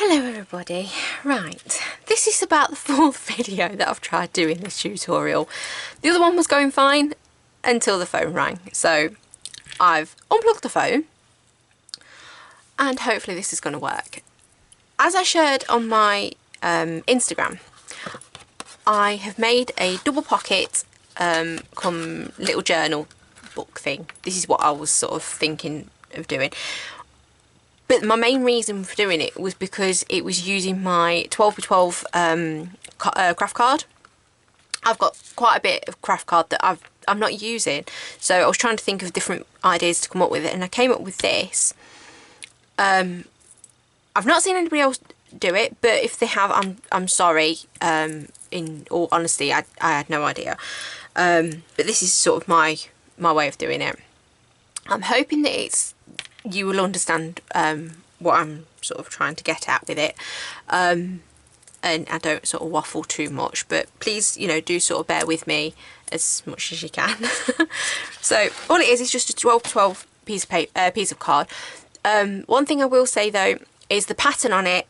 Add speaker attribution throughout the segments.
Speaker 1: Hello everybody, right, this is about the fourth video that I've tried doing this tutorial. The other one was going fine until the phone rang, so I've unplugged the phone and hopefully this is going to work. As I shared on my Instagram, I have made a double pocket come little journal book thing. This is what I was sort of thinking of doing. But my main reason for doing it was because it was using my 12x12 craft card. I've got quite a bit of craft card that I'm not using, so I was trying to think of different ideas to come up with it, and I came up with this. I've not seen anybody else do it, but if they have, I'm sorry. In all honesty, I had no idea. But this is sort of my way of doing it. I'm hoping that you will understand what I'm sort of trying to get at with it, and I don't sort of waffle too much, but please, you know, do sort of bear with me as much as you can. So all it is just a 12x12 piece of card. One thing I will say though is the pattern on it,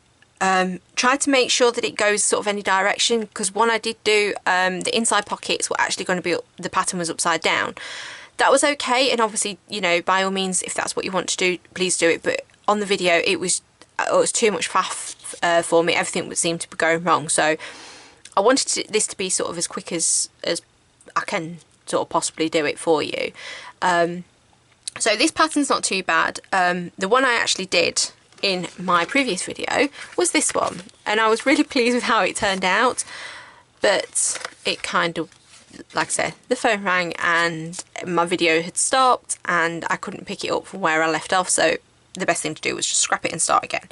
Speaker 1: try to make sure that it goes sort of any direction, because when I did do the inside pockets were actually going to be, the pattern was upside down. That was okay, and obviously, you know, by all means, if that's what you want to do, please do it. But on the video, it was too much faff for me. Everything would seem to be going wrong. So I wanted this to be sort of as quick as I can sort of possibly do it for you. So this pattern's not too bad. The one I actually did in my previous video was this one, and I was really pleased with how it turned out. But it kind of, like I said, the phone rang and my video had stopped and I couldn't pick it up from where I left off, so the best thing to do was just scrap it and start again.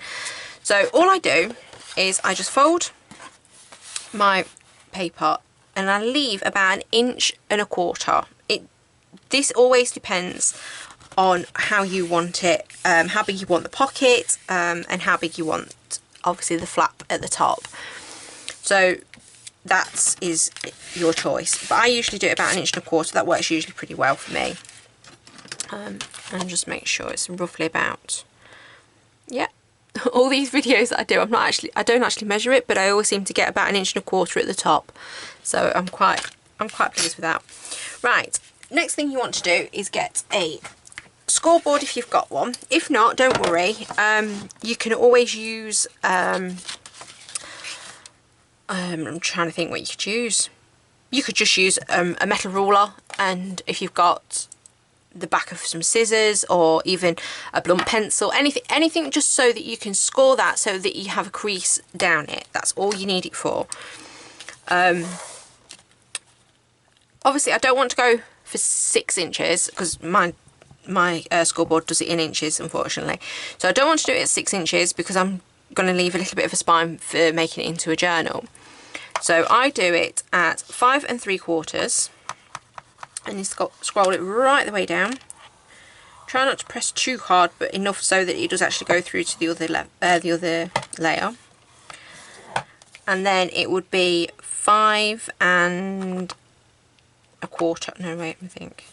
Speaker 1: So all I do is I just fold my paper and I leave about 1.25 inches. This always depends on how you want it, how big you want the pocket, and how big you want, obviously, the flap at the top. So that is your choice, but I usually do it about 1.25 inches. That works usually pretty well for me. And just make sure it's roughly about, yeah. All these videos that I do, I don't actually measure it, but I always seem to get about 1.25 inches at the top. So I'm quite pleased with that. Right, next thing you want to do is get a scoreboard if you've got one. If not, don't worry. You can always use I'm trying to think what you could use. You could just use a metal ruler, and if you've got the back of some scissors or even a blunt pencil, anything just so that you can score that, so that you have a crease down it. That's all you need it for. Obviously I don't want to go for 6 inches because my scoreboard does it in inches, unfortunately. So I don't want to do it at 6 inches because I'm going to leave a little bit of a spine for making it into a journal. So I do it at 5 3/4, and you scroll it right the way down. Try not to press too hard, but enough so that it does actually go through to the other layer. And then it would be 5 1/4. No, wait, I think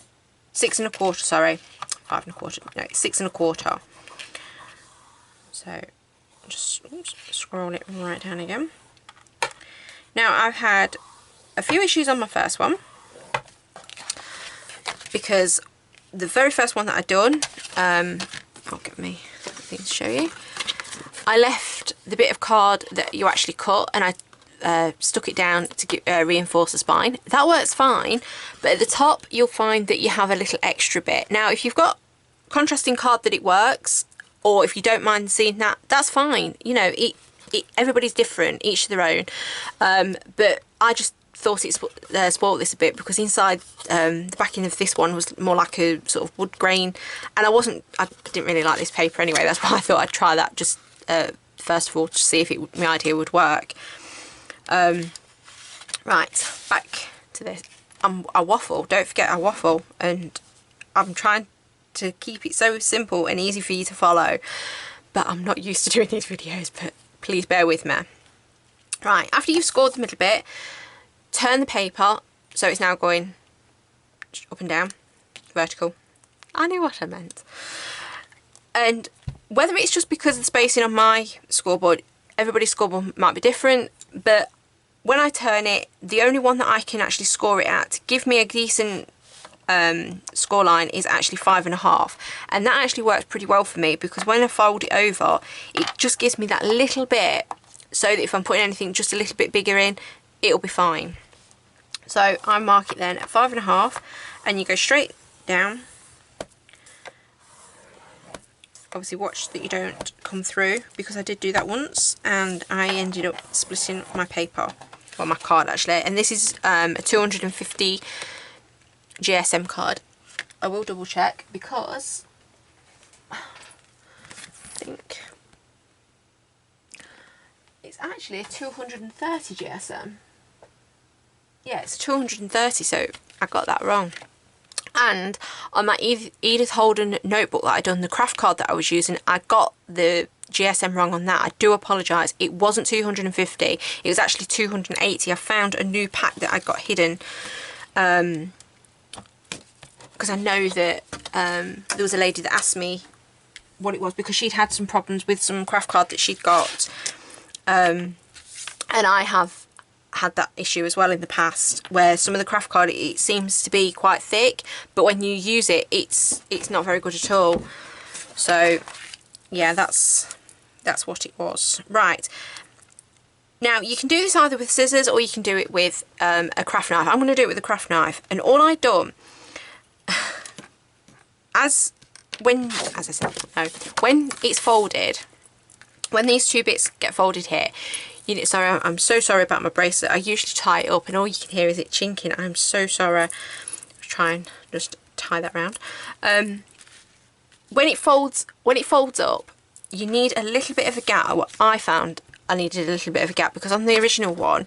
Speaker 1: 6 1/4. Sorry, 5 1/4. No, 6 1/4. So just scroll it right down again. Now I've had a few issues on my first one, because the very first one that I'd done, I'll get me thing to show you. I left the bit of card that you actually cut and I stuck it down to reinforce the spine. That works fine, but at the top you'll find that you have a little extra bit. Now if you've got contrasting card that it works, or if you don't mind seeing that, that's fine. You know, everybody's different, each to their own. But I just thought it spoiled this a bit, because inside the backing of this one was more like a sort of wood grain, and I didn't really like this paper anyway. That's why I thought I'd try that just first of all to see if my idea would work. Right, back to this. I waffle. Don't forget I waffle, and I'm trying to keep it so simple and easy for you to follow, but I'm not used to doing these videos, but please bear with me. Right, after you've scored the middle bit, turn the paper so it's now going up and down, vertical. I knew what I meant. And whether it's just because of the spacing on my scoreboard, everybody's score might be different, but when I turn it, the only one that I can actually score it at to give me a decent score line is actually 5.5, and that actually works pretty well for me, because when I fold it over, it just gives me that little bit, so that if I'm putting anything just a little bit bigger in, it'll be fine. So I mark it then at 5.5, and you go straight down. Obviously watch that you don't come through, because I did do that once and I ended up splitting my paper, well, my card actually, and this is a 250 GSM card. I will double check, because I think it's actually a 230 GSM. Yeah, it's 230, so I got that wrong. And on my Edith Holden notebook that I done, the craft card that I was using, I got the GSM wrong on that. I do apologise. It wasn't 250, it was actually 280. I found a new pack that I got hidden, because I know that there was a lady that asked me what it was, because she'd had some problems with some craft card that she'd got, and I have had that issue as well in the past, where some of the craft card, it seems to be quite thick, but when you use it, it's not very good at all. So yeah, that's what it was. Right, now you can do this either with scissors, or you can do it with a craft knife. I'm going to do it with a craft knife, and all I've done, as I said, no, when it's folded, when these two bits get folded here, you know, sorry, I'm so sorry about my bracelet. I usually tie it up and all you can hear is it chinking. I'm so sorry. I'll try and just tie that round. When it folds up, you need a little bit of a gap. What I found, I needed a little bit of a gap, because on the original one,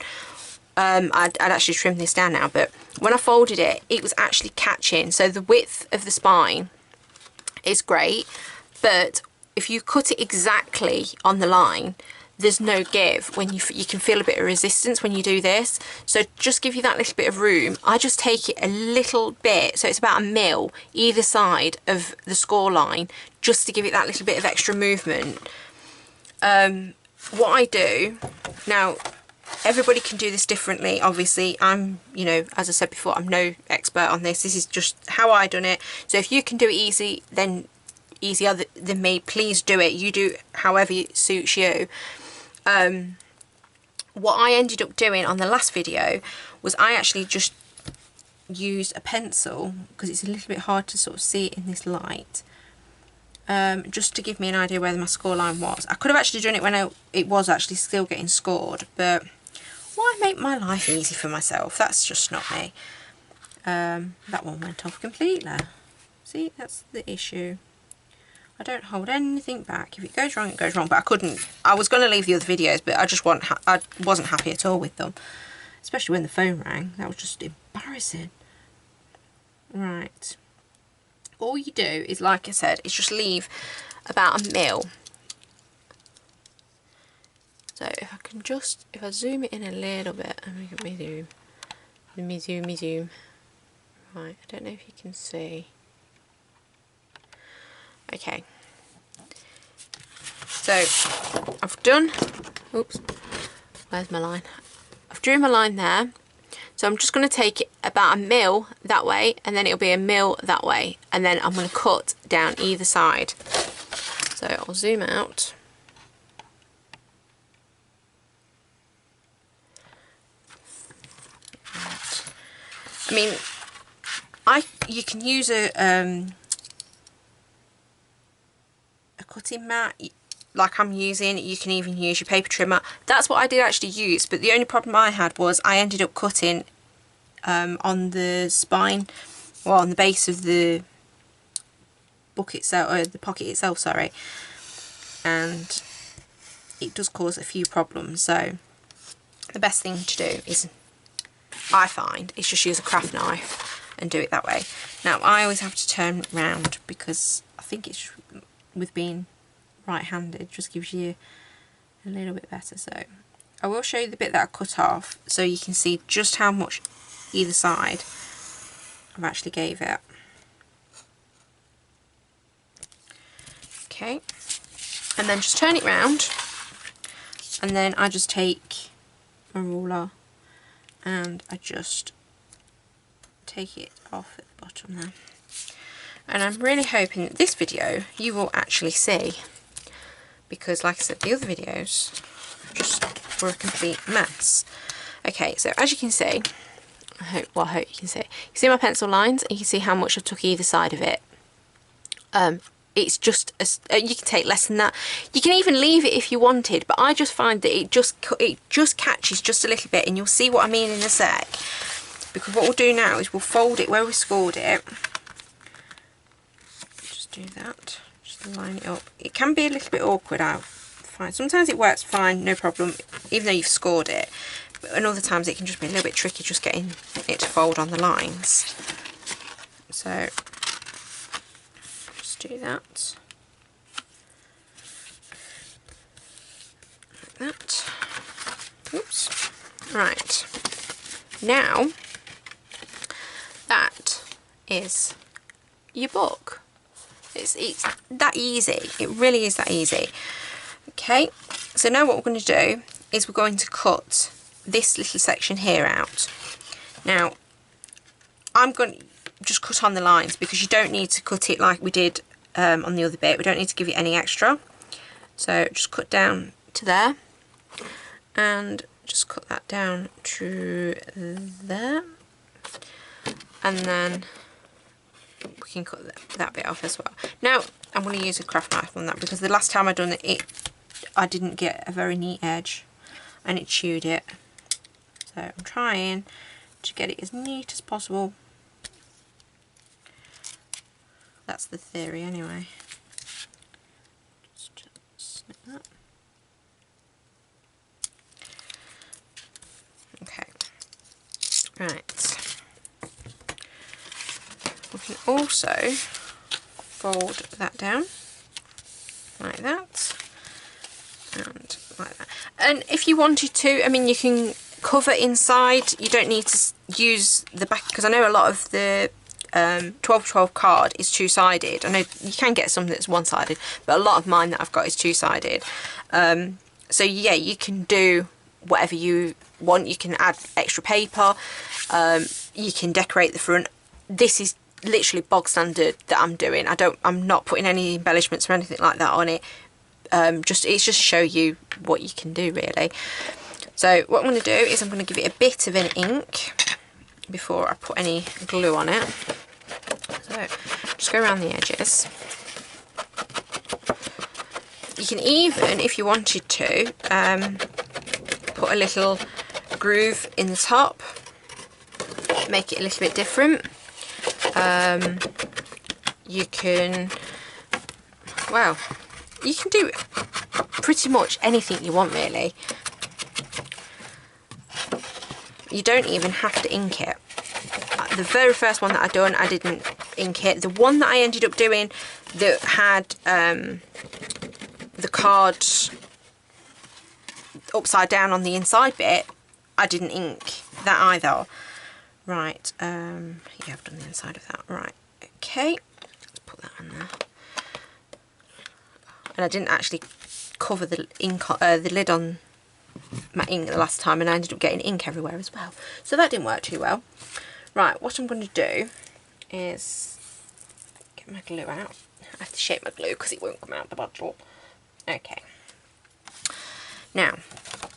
Speaker 1: I'd actually trimmed this down now, but when I folded it, it was actually catching. So the width of the spine is great, but if you cut it exactly on the line, there's no give. When you can feel a bit of resistance when you do this, so just give you that little bit of room. I just take it a little bit, so it's about 1 mil either side of the score line, just to give it that little bit of extra movement. What I do now, everybody can do this differently, obviously. I'm, you know, as I said before, I'm no expert on this. This is just how I done it. So if you can do it easier than me, please do it. You do however it suits you. What I ended up doing on the last video was I actually just used a pencil, because it's a little bit hard to sort of see it in this light, just to give me an idea where my score line was. I could have actually done it when it was actually still getting scored, but why make my life easy for myself? That's just not me. That one went off completely. See, that's the issue. I don't hold anything back. If it goes wrong, it goes wrong. But I couldn't. I was going to leave the other videos, but I wasn't happy at all with them, especially when the phone rang. That was just embarrassing. Right. All you do is, like I said, is just leave about 1 mil. So if I zoom it in a little bit, and let me zoom. Right. I don't know if you can see. Okay, so I've done, oops, where's my line? I've drew my line there, so I'm just going to take it about 1 mil that way, and then it'll be 1 mil that way, and then I'm going to cut down either side. So I'll zoom out. I mean, you can use a cutting mat like I'm using. You can even use your paper trimmer. That's what I did actually use, but the only problem I had was I ended up cutting on the spine, or on the base of the book itself, or the pocket itself, sorry, and it does cause a few problems. So the best thing to do is, I find, is just use a craft knife and do it that way. Now I always have to turn round, because I think it's, with being right-handed, just gives you a little bit better. So I will show you the bit that I cut off, so you can see just how much either side I've actually gave it. Okay, and then just turn it round and then I just take a ruler and I just take it off at the bottom there. And I'm really hoping that this video you will actually see, because like I said, the other videos just were a complete mess. Okay, so as you can see, I hope you can see. You see my pencil lines, and you can see how much I took either side of it. It's just you can take less than that. You can even leave it if you wanted, but I just find that it just catches just a little bit, and you'll see what I mean in a sec. Because what we'll do now is we'll fold it where we scored it. Just do that. Just line it up. It can be a little bit awkward out. Fine. Sometimes it works fine, no problem, even though you've scored it. And other times it can just be a little bit tricky just getting it to fold on the lines. So just do that. Like that. Oops. Right. Now that is your book. It's that easy. It really is that easy. Okay, so now what we're going to do is we're going to cut this little section here out. Now I'm going to just cut on the lines because you don't need to cut it like we did on the other bit. We don't need to give it any extra. So just cut down to there and just cut that down to there, and then we can cut that bit off as well. Now I'm going to use a craft knife on that because the last time I done it, I didn't get a very neat edge and it chewed it. So I'm trying to get it as neat as possible. That's the theory anyway. Just snip that. Okay. Right. We can also fold that down like that and like that. And if you wanted to, I mean, you can cover inside. You don't need to use the back, because I know a lot of the 12x12 card is two-sided. I know you can get some that's one-sided, but a lot of mine that I've got is two-sided. So yeah, you can do whatever you want. You can add extra paper. You can decorate the front. This is literally bog standard that I'm doing. I'm not putting any embellishments or anything like that on it. It's just to show you what you can do, really. So what I'm going to do is I'm going to give it a bit of an ink before I put any glue on it. So just go around the edges. You can even, if you wanted to, put a little groove in the top, make it a little bit different. You can, well, you can do pretty much anything you want, really. You don't even have to ink it. The very first one that I done, I didn't ink it. The one that I ended up doing that had the card upside down on the inside bit, I didn't ink that either. Right, yeah, I've done the inside of that. Right, okay, let's put that on there. And I didn't actually cover the ink, the lid on my ink the last time, and I ended up getting ink everywhere as well. So that didn't work too well. Right, what I'm going to do is get my glue out. I have to shape my glue because it won't come out the bottle. Okay. Now,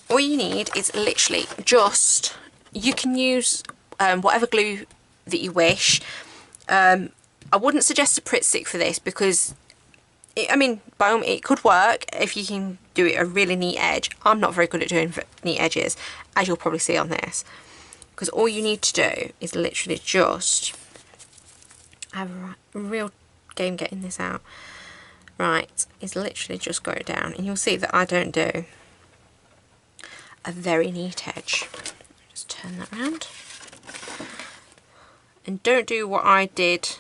Speaker 1: all you need is literally just, you can use whatever glue that you wish. I wouldn't suggest a Pritt stick for this because, I mean, by all means, it could work if you can do it a really neat edge. I'm not very good at doing neat edges, as you'll probably see on this. Because all you need to do is literally just have a real game getting this out. Right, is literally just go down, and you'll see that I don't do a very neat edge. Just turn that around. And don't do what I did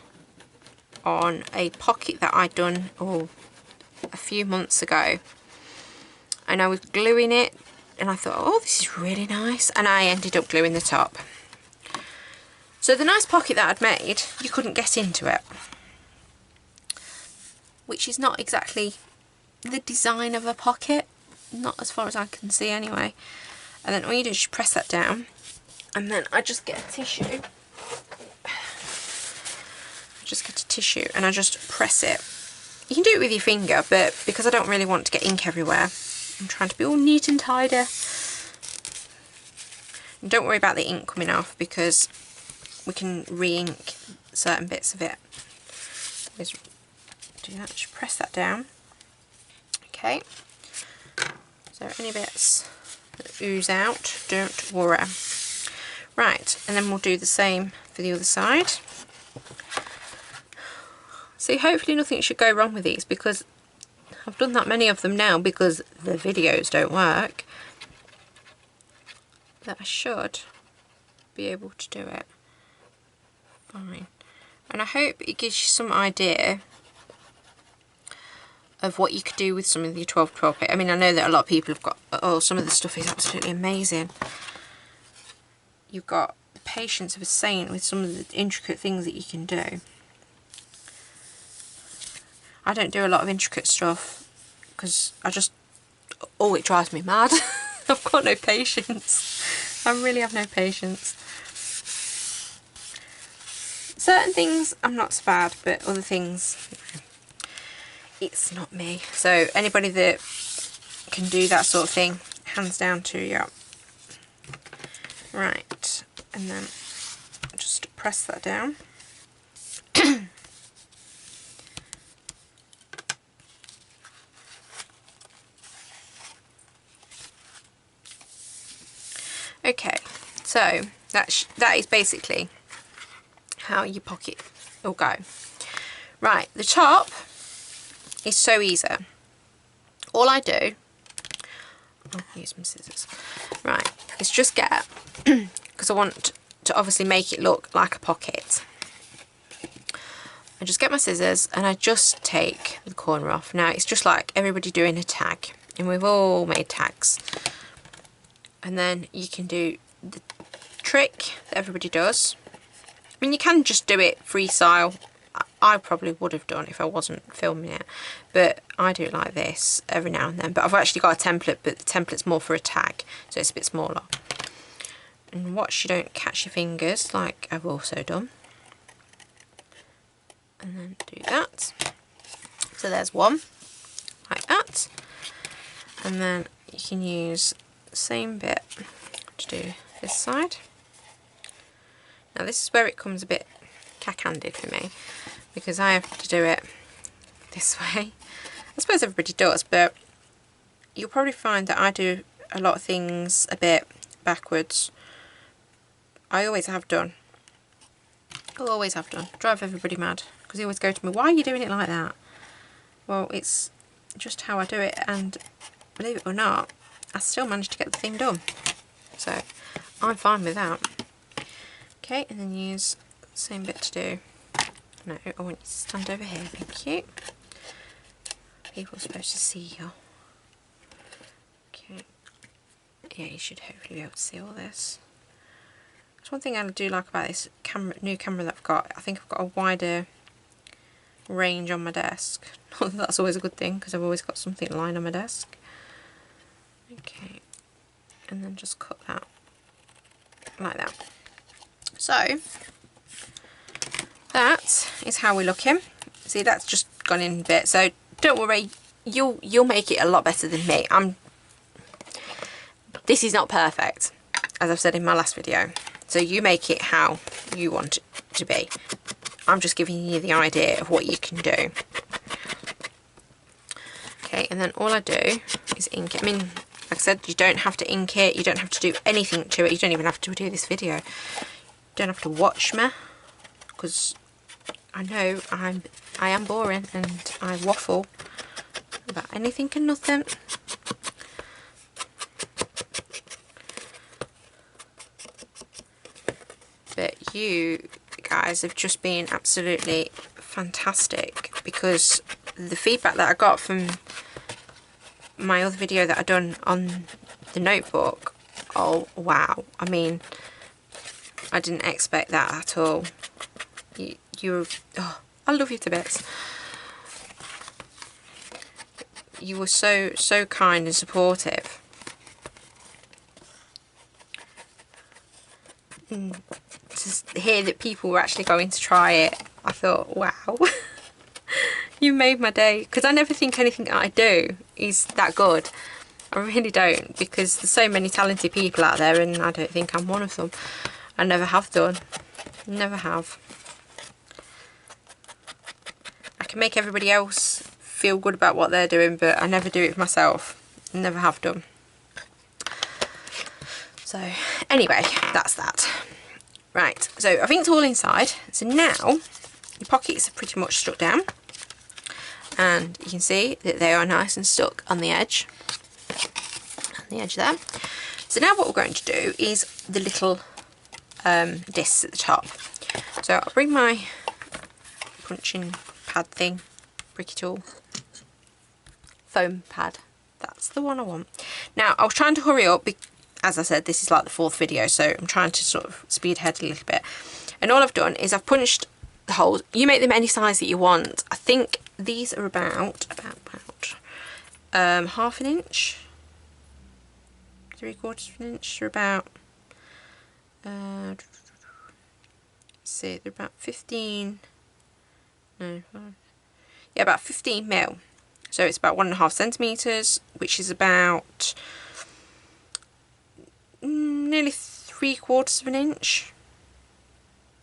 Speaker 1: on a pocket that I'd done a few months ago. And I was gluing it, and I thought, oh, this is really nice, and I ended up gluing the top. So the nice pocket that I'd made, you couldn't get into it, which is not exactly the design of a pocket. not as far as I can see anyway. And then all you do is just press that down, and then I just get a tissue. And I just press it. You can do it with your finger, but because I don't really want to get ink everywhere, I'm trying to be all neat and tidy. And don't worry about the ink coming off, because we can re-ink certain bits of it. Just do that, just press that down. Okay, so any bits that ooze out, don't worry. Right, and then we'll do the same for the other side. See, hopefully nothing should go wrong with these, because I've done that many of them now because the videos don't work, that I should be able to do it fine. And I hope it gives you some idea of what you could do with some of your 12-12 paper. I mean, I know that a lot of people have got, oh, some of the stuff is absolutely amazing. You've got the patience of a saint with some of the intricate things that you can do. I don't do a lot of intricate stuff because it drives me mad. I've got no patience. I really have no patience. Certain things I'm not so bad, but other things, it's not me. So anybody that can do that sort of thing, hands down to you. Right, and then just press that down. Okay, so that is basically how your pocket will go. Right, the top is so easy. All I do, I'll use my scissors. Right, is just get, because I want to obviously make it look like a pocket. I just get my scissors and I just take the corner off. Now it's just like everybody doing a tag, and we've all made tags. And then you can do the trick that everybody does. I mean, you can just do it freestyle. I probably would have done if I wasn't filming it, but I do it like this every now and then. But I've actually got a template, but the template's more for a tag, so it's a bit smaller. And watch you don't catch your fingers, like I've also done. And then do that. So there's one, like that. And then you can use same bit to do this side. Now this is where it comes a bit cack-handed for me, because I have to do it this way. I suppose everybody does, but you'll probably find that I do a lot of things a bit backwards. I always have done. I always have done. Drive everybody mad, because they always go to me, why are you doing it like that? Well, it's just how I do it, and believe it or not, I still managed to get the thing done, so I'm fine with that. Okay, and then use the same bit to do. No, I want you to stand over here, thank you. People are supposed to see you. Okay, yeah, you should hopefully be able to see all this. That's one thing I do like about this new camera that I've got. I think I've got a wider range on my desk. Not that that's always a good thing, because I've always got something lying on my desk. Okay, and then just cut that like that. So that is how we're looking. See, that's just gone in a bit, so don't worry, you'll make it a lot better than me. This is not perfect, as I've said in my last video, so you make it how you want it to be. I'm just giving you the idea of what you can do. Okay, and then all I do is ink it. I mean, like I said, you don't have to ink it, you don't have to do anything to it, you don't even have to do this video. You don't have to watch me, because I know I am boring and I waffle about anything and nothing. But you guys have just been absolutely fantastic, because the feedback that I got from my other video that I done on the notebook, oh wow, I mean, I didn't expect that at all. You're, oh, I love you to bits. You were so kind and supportive. And to hear that people were actually going to try it, I thought, wow. You made my day, because I never think anything that I do is that good. I really don't, because there's so many talented people out there and I don't think I'm one of them. I never have done. Never have. I can make everybody else feel good about what they're doing, but I never do it for myself. Never have done. So anyway, that's that. Right, so I think it's all inside. So now your pockets are pretty much stuck down. And you can see that they are nice and stuck on the edge. On the edge there. So now what we're going to do is the little discs at the top. So I'll bring my punching pad thing, bricky tool, foam pad. That's the one I want. Now I was trying to hurry up, as I said, this is like the 4th video, so I'm trying to sort of speed ahead a little bit. And all I've done is I've punched the holes. You make them any size that you want. I think these are about half an inch, 3/4 of an inch. They're about let's see, they're about 15. No, yeah, about 15 mil. So it's about 1.5 centimeters, which is about nearly 3/4 of an inch,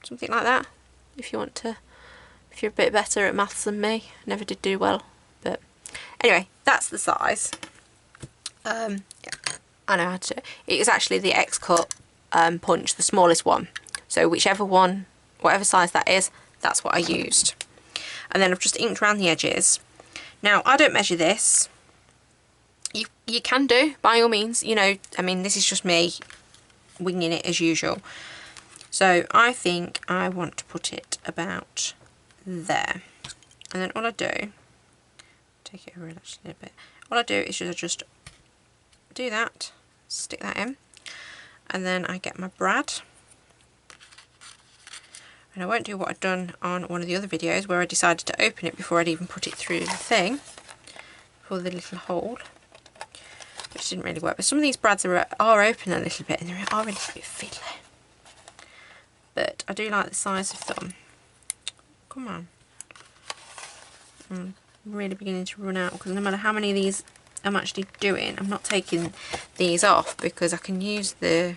Speaker 1: something like that. If you want to. If you're a bit better at maths than me. I never did do well, but anyway, that's the size. Yeah, I know how to. It was actually the X-Cut punch, the smallest one. So whichever one, whatever size that is, that's what I used. And then I've just inked around the edges. Now I don't measure this. You can do, by all means. You know, I mean, this is just me winging it as usual. So I think I want to put it about there, and then all I do, take it over actually a little bit, all I do is just do that, stick that in, and then I get my brad, and I won't do what I'd done on one of the other videos where I decided to open it before I'd even put it through the thing for the little hole, which didn't really work. But some of these brads are open a little bit and they are a little bit fiddly, but I do like the size of them. Come on. I'm really beginning to run out, because no matter how many of these I'm actually doing, I'm not taking these off because I can use the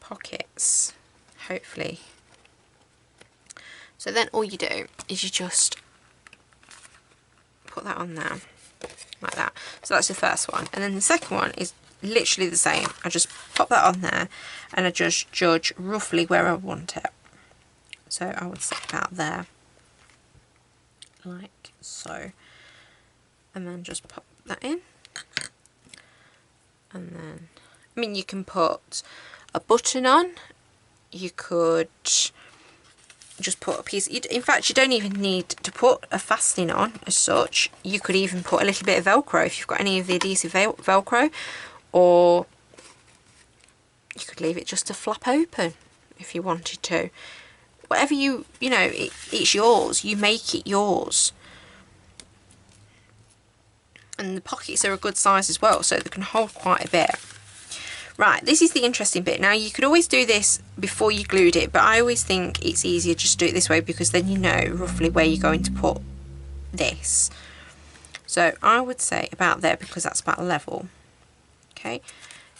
Speaker 1: pockets, hopefully. So then all you do is you just put that on there, like that. So that's the first one. And then the second one is literally the same. I just pop that on there and I just judge roughly where I want it. So I would set about there, like so, and then just pop that in. And then, I mean, you can put a button on, you could just put a piece, in fact you don't even need to put a fastening on as such. You could even put a little bit of Velcro if you've got any of the adhesive Velcro, or you could leave it just to flap open if you wanted to. Whatever you know, it's yours. You make it yours. And the pockets are a good size as well, so they can hold quite a bit. Right, this is the interesting bit. Now, you could always do this before you glued it, but I always think it's easier just to do it this way, because then you know roughly where you're going to put this. So I would say about there, because that's about level. Okay,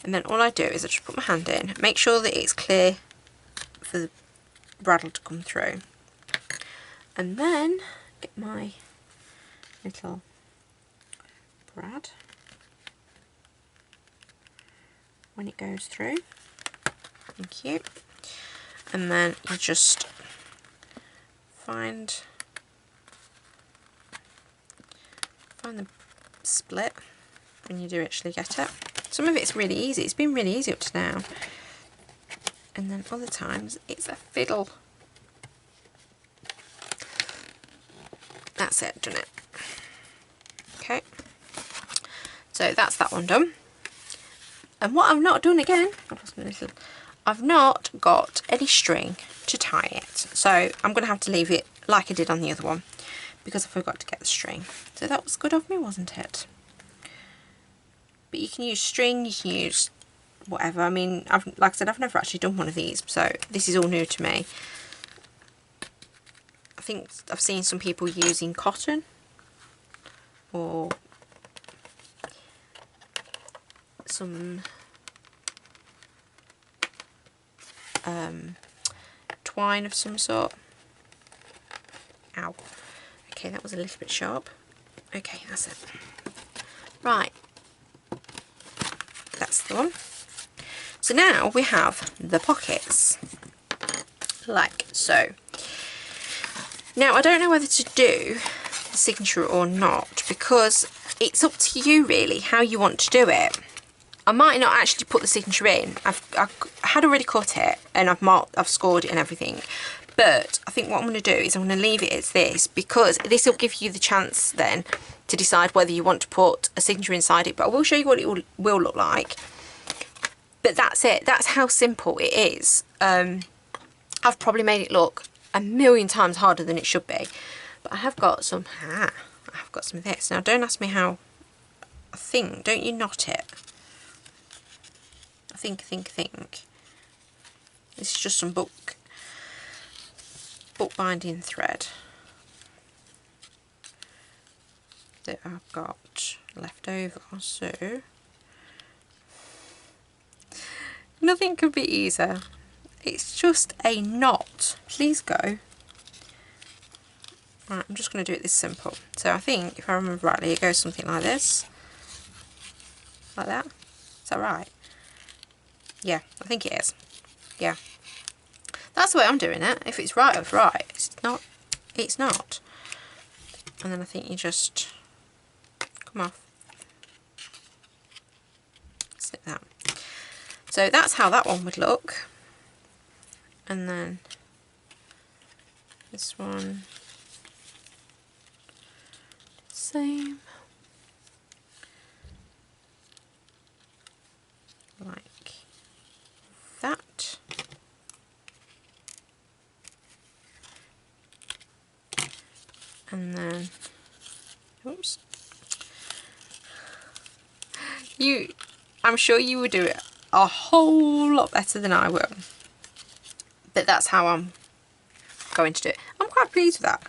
Speaker 1: and then all I do is I just put my hand in, make sure that it's clear for the bradawl to come through, and then get my little brad when it goes through. Thank you. And then you just find the split when you do actually get it. Some of it's really easy. It's been really easy up to now. And then other times it's a fiddle. That's it, done it. Okay. So that's that one done. And what I've not done again, I've not got any string to tie it. So I'm going to have to leave it like I did on the other one, because I forgot to get the string. So that was good of me, wasn't it? But you can use string, you can use whatever. I mean, like I said, I've never actually done one of these, so this is all new to me. I think I've seen some people using cotton or some twine of some sort. Ow. Okay, that was a little bit sharp. Okay, that's it. Right. That's the one. So now we have the pockets. Like so. Now I don't know whether to do the signature or not, because it's up to you really how you want to do it. I might not actually put the signature in. I had already cut it and I've scored it and everything. But I think what I'm going to do is I'm going to leave it as this, because this will give you the chance then to decide whether you want to put a signature inside it. But I will show you what it will look like. But that's it. That's how simple it is. I've probably made it look a million times harder than it should be. But I have got some, I've got some of this. Now don't ask me how, don't you knot it? Think. This is just some book binding thread that I've got left over, so nothing could be easier. It's just a knot. Please go. Right, I'm just going to do it this simple. So I think, if I remember rightly, it goes something like this. Like that. Is that right? Yeah, I think it is. Yeah. That's the way I'm doing it. If it's right, it's right. It's not, it's not. And then I think you just come off. Snip that. So that's how that one would look. And then this one, same. Like that. And then, oops. I'm sure you would do it a whole lot better than I will. But that's how I'm going to do it. I'm quite pleased with that.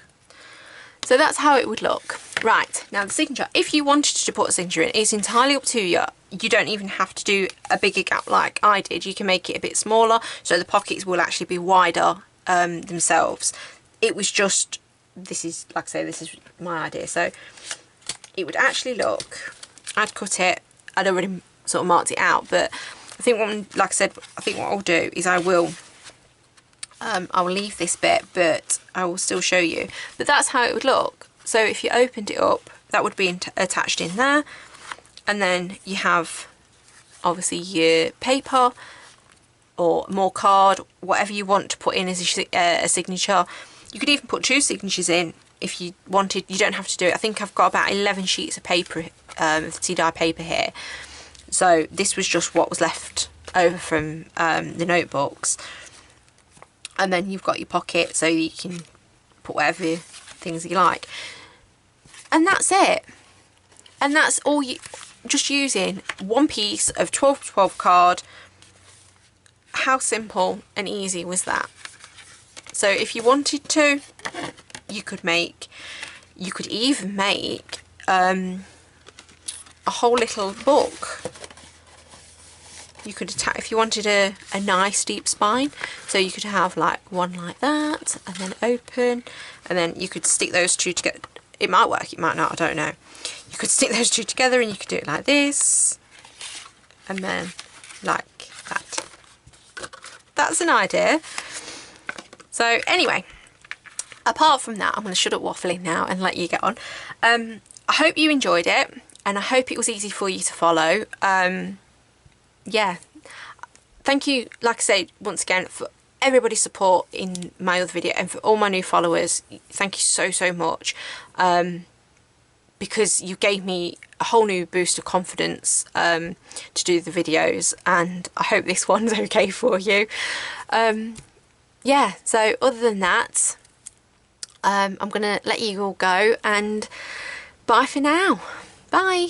Speaker 1: So that's how it would look. Right, now the signature. If you wanted to put a signature in, it's entirely up to you. You don't even have to do a bigger gap like I did. You can make it a bit smaller, so the pockets will actually be wider themselves. It was just, this is, like I say, this is my idea. So it would actually look, I'd cut it, I'd already sort of marked it out, but I think like I said, I think what I'll do is I will leave this bit, but I will still show you. But that's how it would look. So if you opened it up, that would be attached in there. And then you have obviously your paper or more card, whatever you want to put in as a signature. You could even put 2 signatures in if you wanted. You don't have to do it. I think I've got about 11 sheets of paper, tea dye paper here. So this was just what was left over from the notebooks. And then you've got your pocket, so you can put whatever things you like. And that's it. And that's all you, just using one piece of 12x12 card. How simple and easy was that? So if you wanted to, you could even make a whole little book. You could attach, if you wanted a nice deep spine, so you could have like one like that and then open, and then you could stick those 2 together. It might work, it might not, I don't know. You could stick those 2 together and you could do it like this, and then like that. That's an idea. So anyway, apart from that, I'm going to shut up waffling now and let you get on. I hope you enjoyed it, and I hope it was easy for you to follow. Yeah, thank you, like I say, once again, for everybody's support in my other video, and for all my new followers. Thank you so much, because you gave me a whole new boost of confidence to do the videos, and I hope this one's okay for you. Yeah, so other than that, I'm going to let you all go, and bye for now. Bye.